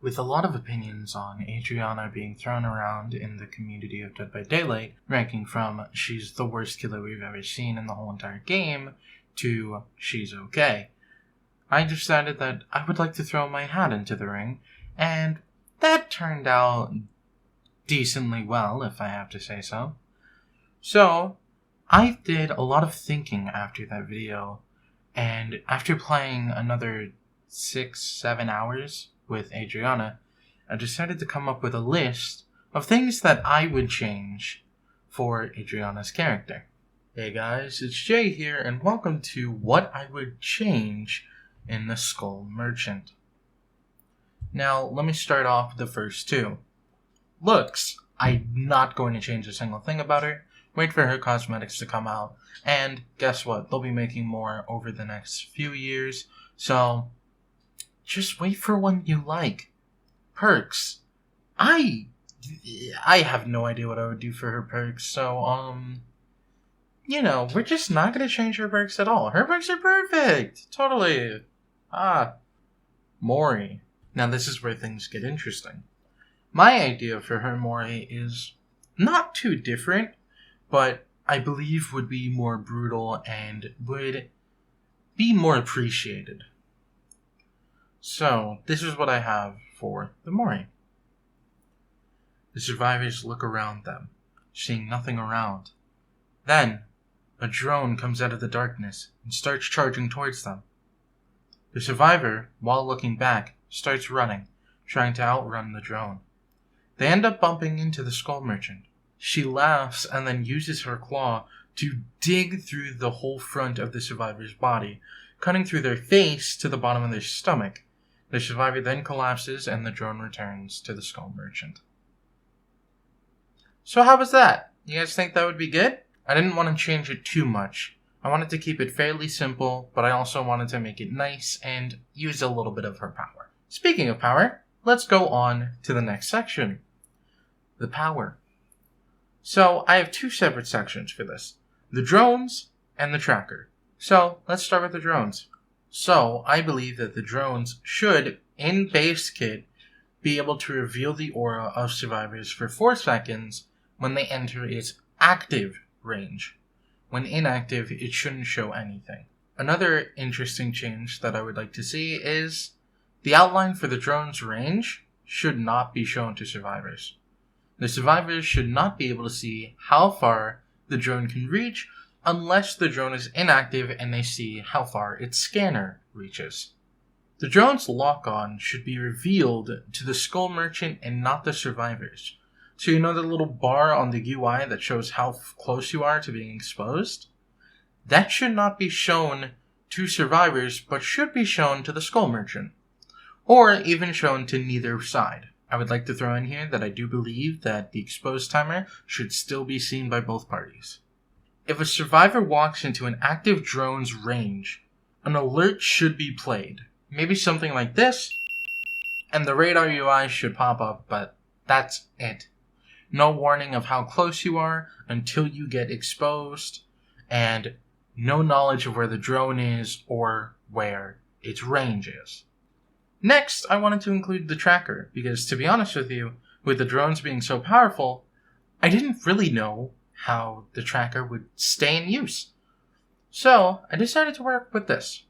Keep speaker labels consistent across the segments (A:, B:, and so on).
A: With a lot of opinions on Adriana being thrown around in the community of Dead by Daylight, ranking from she's the worst killer we've ever seen in the whole entire game to she's okay, I decided that I would like to throw my hat into the ring, and that turned out decently well, if I have to say so. So, I did a lot of thinking after that video, and after playing another 6-7 hours with Adriana, I decided to come up with a list of things that I would change for Adriana's character. Hey guys, it's Jay here, and welcome to What I Would Change in the Skull Merchant. Now, let me start off with the first two. Looks. I'm not going to change a single thing about her. Wait for her cosmetics to come out, and guess what? They'll be making more over the next few years, so just wait for one you like. Perks. I have no idea what I would do for her perks, so, we're just not going to change her perks at all. Her perks are perfect! Totally. Mori. Now this is where things get interesting. My idea for her Mori is not too different, but I believe would be more brutal and would be more appreciated. So, this is what I have for the Mori. The survivors look around them, seeing nothing around. Then, a drone comes out of the darkness and starts charging towards them. The survivor, while looking back, starts running, trying to outrun the drone. They end up bumping into the Skull Merchant. She laughs and then uses her claw to dig through the whole front of the survivor's body, cutting through their face to the bottom of their stomach. The survivor then collapses and the drone returns to the Skull Merchant. So how was that? You guys think that would be good? I didn't want to change it too much. I wanted to keep it fairly simple, but I also wanted to make it nice and use a little bit of her power. Speaking of power, let's go on to the next section. The power. So I have two separate sections for this. The drones and the tracker. So let's start with the drones. So, I believe that the drones should, in base kit, be able to reveal the aura of survivors for 4 seconds when they enter its active range. When inactive, it shouldn't show anything. Another interesting change that I would like to see is the outline for the drone's range should not be shown to survivors. The survivors should not be able to see how far the drone can reach unless the drone is inactive and they see how far its scanner reaches. The drone's lock-on should be revealed to the Skull Merchant and not the survivors. So you know the little bar on the UI that shows how close you are to being exposed? That should not be shown to survivors, but should be shown to the Skull Merchant. Or even shown to neither side. I would like to throw in here that I do believe that the exposed timer should still be seen by both parties. If a survivor walks into an active drone's range, an alert should be played. Maybe something like this, and the radar UI should pop up, but that's it. No warning of how close you are until you get exposed, and no knowledge of where the drone is or where its range is. Next, I wanted to include the tracker, because to be honest with you, with the drones being so powerful, I didn't really know how the tracker would stay in use. So, I decided to work with this.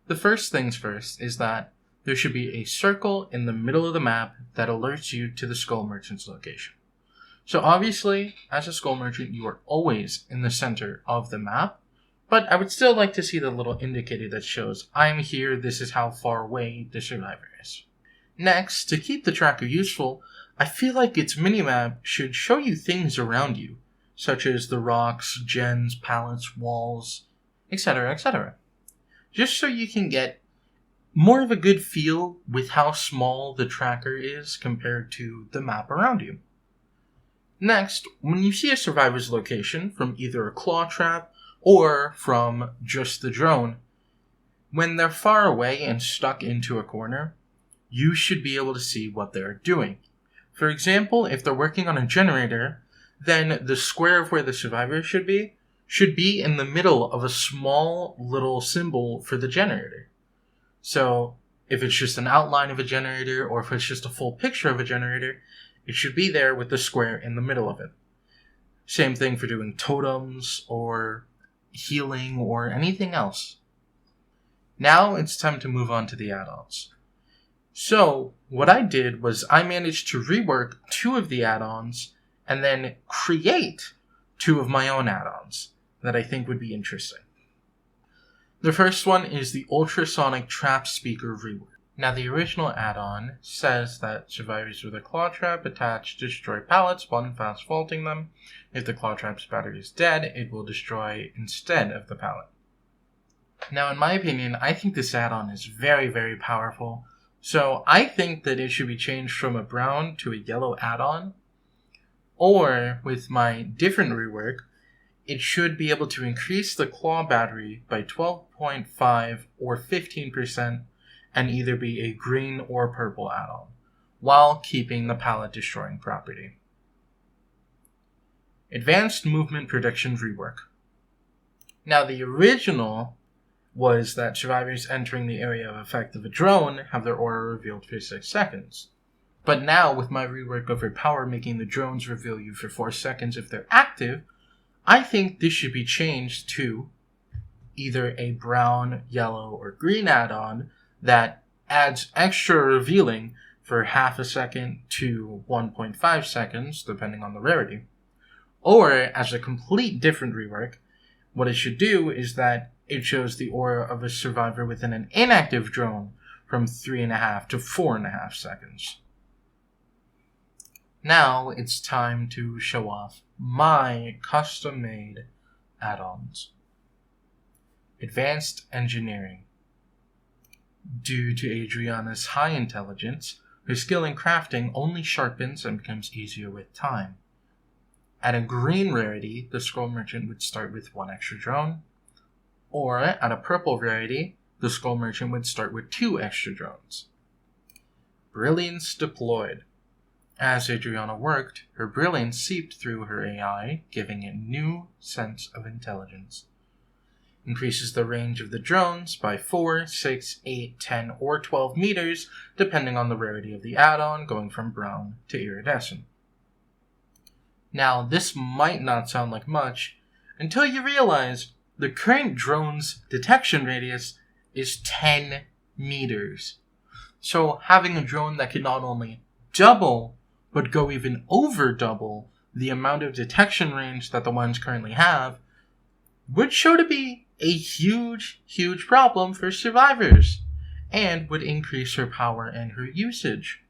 A: The first things first is that there should be a circle in the middle of the map that alerts you to the Skull Merchant's location. So obviously, as a Skull Merchant, you are always in the center of the map, but I would still like to see the little indicator that shows, I'm here, this is how far away the survivor is. Next, to keep the tracker useful, I feel like its minimap should show you things around you, such as the rocks, gens, pallets, walls, etc., etc. Just so you can get more of a good feel with how small the tracker is compared to the map around you. Next, when you see a survivor's location from either a claw trap or from just the drone, when they're far away and stuck into a corner, you should be able to see what they're doing. For example, if they're working on a generator, then the square of where the survivor should be in the middle of a small little symbol for the generator. So If it's just an outline of a generator, or if it's just a full picture of a generator, it should be there with the square in the middle of it. Same thing for doing totems, or healing, or anything else. Now it's time to move on to the add-ons. So, what I did was I managed to rework 2 of the add-ons, and then create 2 of my own add-ons that I think would be interesting. The first one is the Ultrasonic Trap Speaker rework. Now, the original add-on says that survivors with a claw trap attached destroy pallets while fast faulting them. If the claw trap's battery is dead, it will destroy instead of the pallet. Now, in my opinion, I think this add-on is very, very powerful. So I think that it should be changed from a brown to a yellow add-on. Or, with my different rework, it should be able to increase the claw battery by 12.5 or 15% and either be a green or purple add-on, while keeping the pallet destroying property. Advanced Movement Prediction rework. Now, the original was that survivors entering the area of effect of a drone have their aura revealed for 6 seconds. But now, with my rework of Repower making the drones reveal you for 4 seconds if they're active, I think this should be changed to either a brown, yellow, or green add-on that adds extra revealing for half a second to 1.5 seconds, depending on the rarity. Or, as a complete different rework, what it should do is that it shows the aura of a survivor within an inactive drone from 3.5 to 4.5 seconds. Now it's time to show off my custom-made add-ons. Advanced Engineering. Due to Adriana's high intelligence, her skill in crafting only sharpens and becomes easier with time. At a green rarity, the Scroll Merchant would start with 1 extra drone, or at a purple rarity, the Scroll Merchant would start with 2 extra drones. Brilliance deployed. As Adriana worked, her brilliance seeped through her AI, giving it a new sense of intelligence. Increases the range of the drones by 4, 6, 8, 10, or 12 meters, depending on the rarity of the add-on, going from brown to iridescent. Now, this might not sound like much, until you realize the current drone's detection radius is 10 meters. So having a drone that can not only double, but go even over double the amount of detection range that the ones currently have, would show to be a huge, huge problem for survivors, and would increase her power and her usage,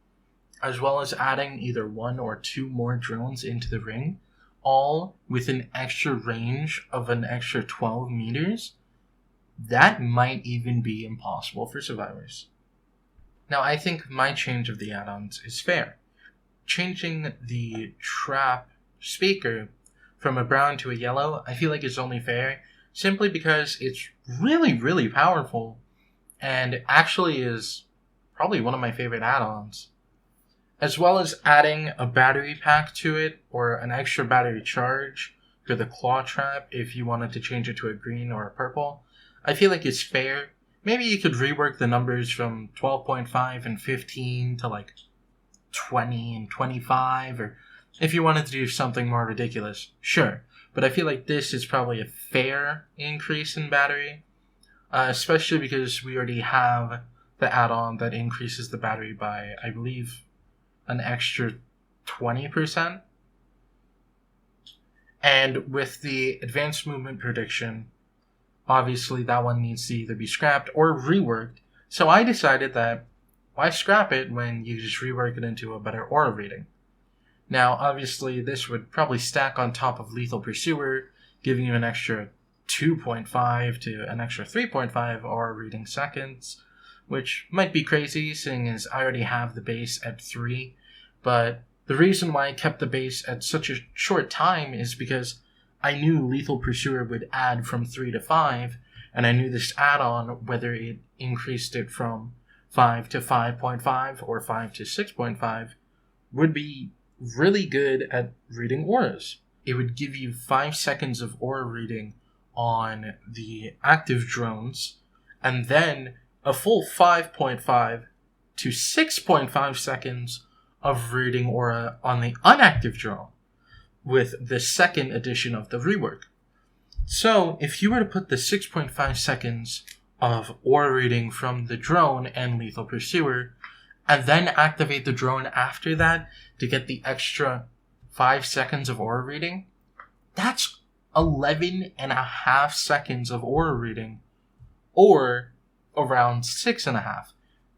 A: as well as adding either 1 or 2 more drones into the ring, all with an extra range of an extra 12 meters. That might even be impossible for survivors. Now, I think my change of the add-ons is fair. Changing the trap speaker from a brown to a yellow, I feel like it's only fair, simply because it's really, really powerful, and actually is probably one of my favorite add-ons. As well as adding a battery pack to it, or an extra battery charge for the claw trap if you wanted to change it to a green or a purple. I feel like it's fair. Maybe you could rework the numbers from 12.5 and 15 to like 20 and 25, or if you wanted to do something more ridiculous, sure. But I feel like this is probably a fair increase in battery, especially because we already have the add-on that increases the battery by, I believe, an extra 20%. And with the advanced movement prediction, obviously that one needs to either be scrapped or reworked. So I decided that why scrap it when you just rework it into a better aura reading? Now, obviously, this would probably stack on top of Lethal Pursuer, giving you an extra 2.5 to an extra 3.5 aura reading seconds, which might be crazy, seeing as I already have the base at 3. But the reason why I kept the base at such a short time is because I knew Lethal Pursuer would add from 3 to 5, and I knew this add-on, whether it increased it from 5 to 5.5 or 5 to 6.5, would be really good at reading auras. It would give you 5 seconds of aura reading on the active drones, and then a full 5.5 to 6.5 seconds of reading aura on the unactive drone with the second edition of the rework. So if you were to put the 6.5 seconds of aura reading from the drone and Lethal Pursuer, and then activate the drone after that to get the extra 5 seconds of aura reading, that's 11.5 seconds of aura reading, or around 6.5.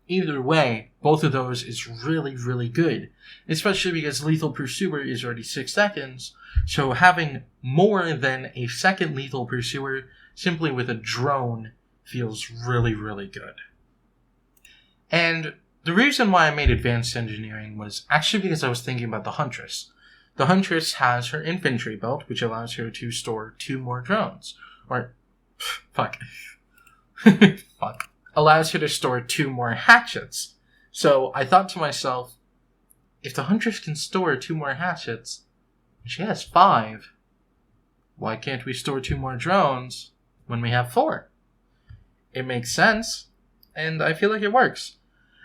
A: Either way, both of those is really, really good, especially because Lethal Pursuer is already 6 seconds, so having more than a second Lethal Pursuer simply with a drone feels really, really good. And the reason why I made Advanced Engineering was actually because I was thinking about the Huntress. The Huntress has her infantry belt, which allows her to store 2 more drones. Fuck. Allows her to store 2 more hatchets. So I thought to myself, if the Huntress can store 2 more hatchets, she has 5. Why can't we store 2 more drones when we have 4? It makes sense, and I feel like it works.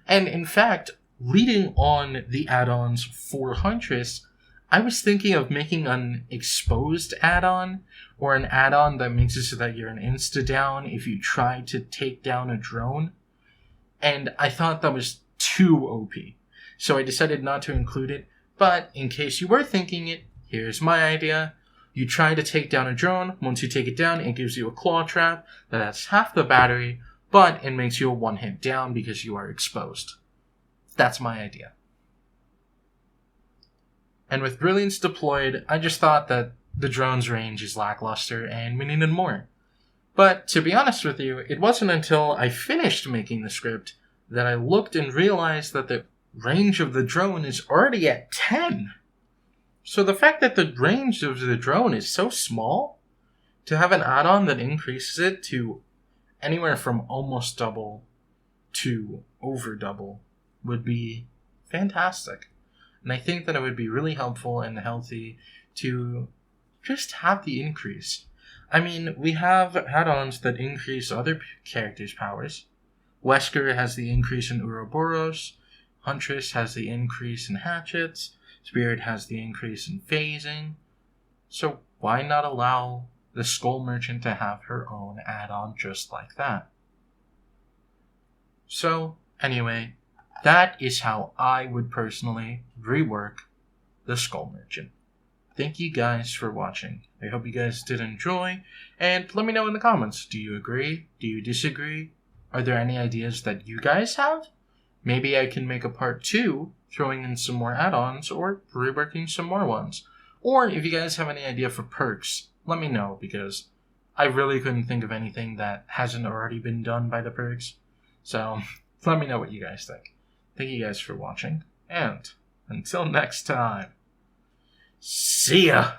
A: And in fact, leading on the add-ons for Huntress, I was thinking of making an exposed add-on, or an add-on that makes it so that you're an insta-down if you try to take down a drone. And I thought that was too OP. So I decided not to include it, but in case you were thinking it, here's my idea. You try to take down a drone, once you take it down, it gives you a claw trap that has half the battery, but it makes you a one-hit down because you are exposed. That's my idea. And with Brilliance deployed, I just thought that the drone's range is lackluster and we needed more. But to be honest with you, it wasn't until I finished making the script that I looked and realized that the range of the drone is already at 10. So the fact that the range of the drone is so small, to have an add-on that increases it to anywhere from almost double to over double would be fantastic. And I think that it would be really helpful and healthy to just have the increase. I mean, we have add-ons that increase other characters' powers. Wesker has the increase in Ouroboros. Huntress has the increase in hatchets. Spirit has the increase in phasing. So why not allow the Skull Merchant to have her own add-on just like that? So, anyway, that is how I would personally rework the Skull Merchant. Thank you guys for watching. I hope you guys did enjoy, and let me know in the comments. Do you agree? Do you disagree? Are there any ideas that you guys have? Maybe I can make a part 2, throwing in some more add-ons, or reworking some more ones. Or if you guys have any idea for perks, let me know, because I really couldn't think of anything that hasn't already been done by the perks. So, let me know what you guys think. Thank you guys for watching, and until next time, see ya!